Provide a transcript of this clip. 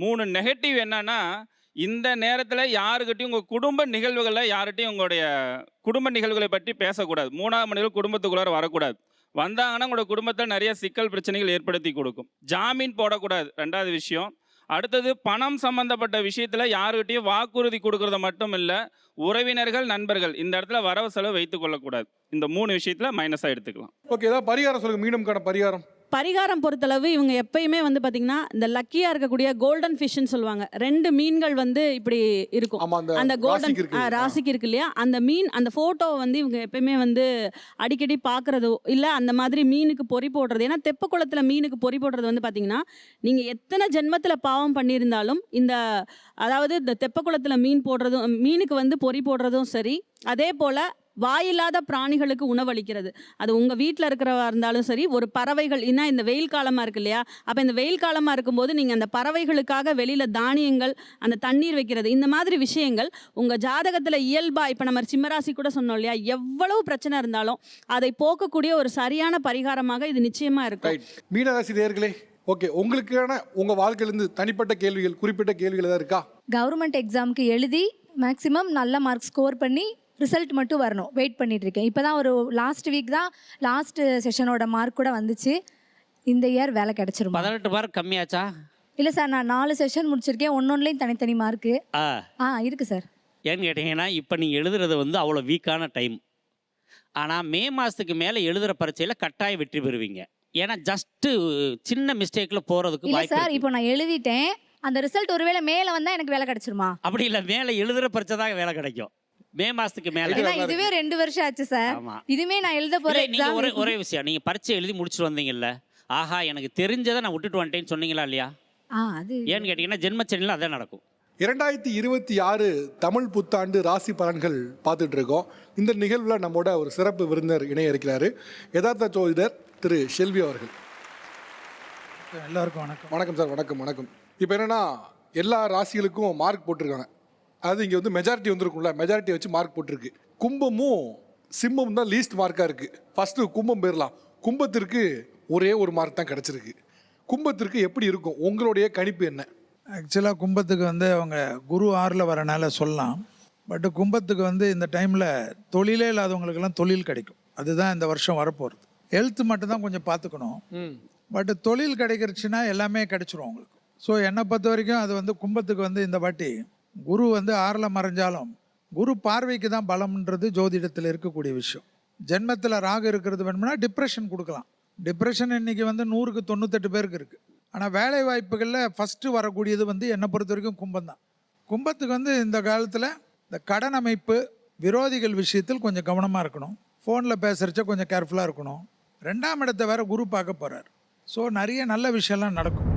3 negative என்னன்னா, இந்த நேரத்தில யாருகிட்டயும் உங்க குடும்ப நிகழ்வுகள யார்கிட்டயும் உங்களுடைய குடும்ப நிகழ்வுகளை பற்றி பேசக்கூடாது. 3வது மனிதர்கள் குடும்பத்துக்குள்ளார வரக்கூடாது. வந்தாங்கன்னா உங்களோட குடும்பத்தில நெறைய சிக்கல் பிரச்சனைகள் ஏற்படுத்தி கொடுக்கும். ஜாமீன் போடக்கூடாது 2வது விஷயம். அடுத்தது பணம் சம்பந்தப்பட்ட விஷயத்துல யாருகிட்டயும் வாக்குறுதி கொடுக்கறத மட்டும் இல்ல, உறவினர்கள், நண்பர்கள் இந்த இடத்துல வரவு செலவு வைத்துக் கொள்ளக்கூடாது. இந்த 3 விஷயத்துல மைனஸா எடுத்துக்கலாம். ஓகே, ஏதாவது பரிகாரம் சொல்லுங்க, மீனம்கான பரிகாரம். பரிகாரம் பொறுத்தளவு இவங்க எப்பயுமே வந்து பார்த்தீங்கன்னா, இந்த லக்கியாக இருக்கக்கூடிய கோல்டன் ஃபிஷ்ன்னு சொல்லுவாங்க. 2 மீன்கள் வந்து இப்படி இருக்கும். ஆமா, அந்த கோல்டன் ராசிக்கு இருக்கு. ராசிக்கு இருக்கு இல்லையா, அந்த மீன் அந்த ஃபோட்டோவை வந்து இவங்க எப்பயுமே வந்து அடிக்கடி பார்க்குறதோ இல்லை அந்த மாதிரி மீனுக்கு பொறி போடுறது. ஏன்னா தெப்ப குளத்தில் மீனுக்கு பொறி போடுறது வந்து பார்த்தீங்கன்னா, நீங்கள் எத்தனை ஜென்மத்தில் பாவம் பண்ணியிருந்தாலும் இந்த அதாவது இந்த தெப்ப குளத்தில் மீன் போடுறதும் மீனுக்கு வந்து பொறி போடுறதும் சரி, அதே போல் வாயில்லாத பிராணிகளுக்கு உணவளிக்கிறது. அது உங்கள் வீட்டில் இருக்கிறவா இருந்தாலும் சரி, ஒரு பறவைகள் ஏன்னா இந்த வெயில் காலமாக இருக்கு இல்லையா, அப்போ இந்த வெயில் காலமாக இருக்கும்போது நீங்கள் அந்த பறவைகளுக்காக வெளியில் தானியங்கள், அந்த தண்ணீர் வைக்கிறது, இந்த மாதிரி விஷயங்கள் உங்கள் ஜாதகத்தில் இயல்பாக இப்போ நம்ம சிம்மராசி கூட சொன்னோம் இல்லையா, எவ்வளவு பிரச்சனை இருந்தாலும் அதை போக்கக்கூடிய ஒரு சரியான பரிகாரமாக இது நிச்சயமாக இருக்கும். மீனராசி நேயர்களே, ஓகே, உங்களுக்கான உங்க வாழ்க்கையிலிருந்து தனிப்பட்ட கேள்விகள், குறிப்பிட்ட கேள்விகள் ஏதாவது இருக்கா? கவர்மெண்ட் எக்ஸாமுக்கு எழுதி மேக்ஸிமம் நல்ல மார்க் ஸ்கோர் பண்ணி ரிசல்ட் மட்டும் வரணும். வெயிட் பண்ணிட்டு இருக்கேன். இப்போ தான் ஒரு லாஸ்ட் வீக் தான் லாஸ்ட் செஷனோட மார்க் கூட வந்துச்சு. இந்த இயர் வேலை கிடைச்சிரும். 18 மார்க் கம்மியாச்சா? இல்லை சார், நான் 4 செஷன் முடிச்சிருக்கேன். ஒன்னொன்னுலையும் தனித்தனி மார்க்கு இருக்கு சார். ஏன்னு கேட்டிங்கன்னா, இப்போ நீங்கள் எழுதுறது வந்து அவ்வளோ வீக்கான டைம். ஆனால் மே மாதத்துக்கு மேலே எழுதுகிற பரீட்சையில் கட்டாயம் வெற்றி பெறுவீங்க. ஏன்னா ஜஸ்ட்டு சின்ன மிஸ்டேக்கில் போகிறதுக்கு இல்லை வாய்ப்பு சார், இருக்கு. இப்போ நான் எழுதிட்டேன். அந்த ரிசல்ட் ஒருவேளை மேலே வந்தால் எனக்கு வேலை கிடைச்சிருமா? அப்படி இல்லை, மேலே எழுதுகிற பரீட்சை தான் வேலை கிடைக்கும். மே மாதத்துக்கு மேலே. ஏன்னா இதுவே 2 வருஷம் ஆச்சு சார். ஆமாம், இதுமே நான் எழுத போகிறேன். நீங்கள் ஒரே விஷயம், நீங்கள் பரீட்சை எழுதி முடிச்சுட்டு வந்தீங்கல்ல, ஆஹா எனக்கு தெரிஞ்சதை நான் விட்டுட்டு வந்துட்டேன்னு சொன்னீங்களா இல்லையா? அது ஏன்னு கேட்டிங்கன்னா ஜென்மச்சனியில் அதான் நடக்கும். 2026 தமிழ் புத்தாண்டு ராசி பலன்கள் பார்த்துட்டு இருக்கோம். இந்த நிகழ்வில் நம்மோட ஒரு சிறப்பு விருந்தினர் இணைய இருக்கிறாரு, யதார்த்த ஜோதிடர் திரு செல்வி அவர்கள். எல்லாருக்கும் வணக்கம். வணக்கம் சார். வணக்கம் வணக்கம். இப்போ என்னன்னா, எல்லா ராசிகளுக்கும் மார்க் போட்டிருக்காங்க. அது இங்கே வந்து மெஜாரிட்டி வந்துருக்கும்ல, மெஜாரிட்டி வச்சு மார்க் போட்டிருக்கு. கும்பமும் சிம்மம் தான் லீஸ்ட் மார்க்காக இருக்குது. ஃபஸ்ட்டு கும்பம் போயிடலாம். கும்பத்திற்கு ஒரே ஒரு மார்க் தான் கிடச்சிருக்கு. கும்பத்திற்கு எப்படி இருக்கும், உங்களுடைய கணிப்பு என்ன? ஆக்சுவலாக கும்பத்துக்கு வந்து அவங்க குரு 6ல் வரனால சொல்லலாம். பட்டு கும்பத்துக்கு வந்து இந்த டைமில் தொழிலே இல்லாதவங்களுக்கெல்லாம் தொழில் கிடைக்கும். அதுதான் இந்த வருஷம் வரப்போகிறது. ஹெல்த் மட்டும்தான் கொஞ்சம் பார்த்துக்கணும். பட்டு தொழில் கிடைக்கிறச்சுன்னா எல்லாமே கிடைச்சிரும் உங்களுக்கு. ஸோ என்னை பொறுத்த வரைக்கும் அது வந்து கும்பத்துக்கு வந்து இந்த வாட்டி குரு வந்து 6ல் மறைஞ்சாலும் குரு பார்வைக்கு தான் பலம்ன்றது ஜோதிடத்தில் இருக்கக்கூடிய விஷயம். ஜென்மத்தில் ராகு இருக்கிறது வேணும்னா டிப்ரெஷன் கொடுக்கலாம். டிப்ரெஷன் இன்றைக்கி வந்து 100க்கு 98 பேருக்கு இருக்குது. ஆனால் வேலை வாய்ப்புகளில் ஃபஸ்ட்டு வரக்கூடியது வந்து என்னை பொறுத்த வரைக்கும் கும்பம் தான். கும்பத்துக்கு வந்து இந்த காலத்தில் இந்த கடன் அமைப்பு, விரோதிகள் விஷயத்தில் கொஞ்சம் கவனமாக இருக்கணும். ஃபோனில் பேசுகிறச்ச கொஞ்சம் கேர்ஃபுல்லாக இருக்கணும். 2ஆம் இடத்தை வேறு குரு பார்க்க போகிறார். ஸோ நிறைய நல்ல விஷயம்லாம் நடக்கும்.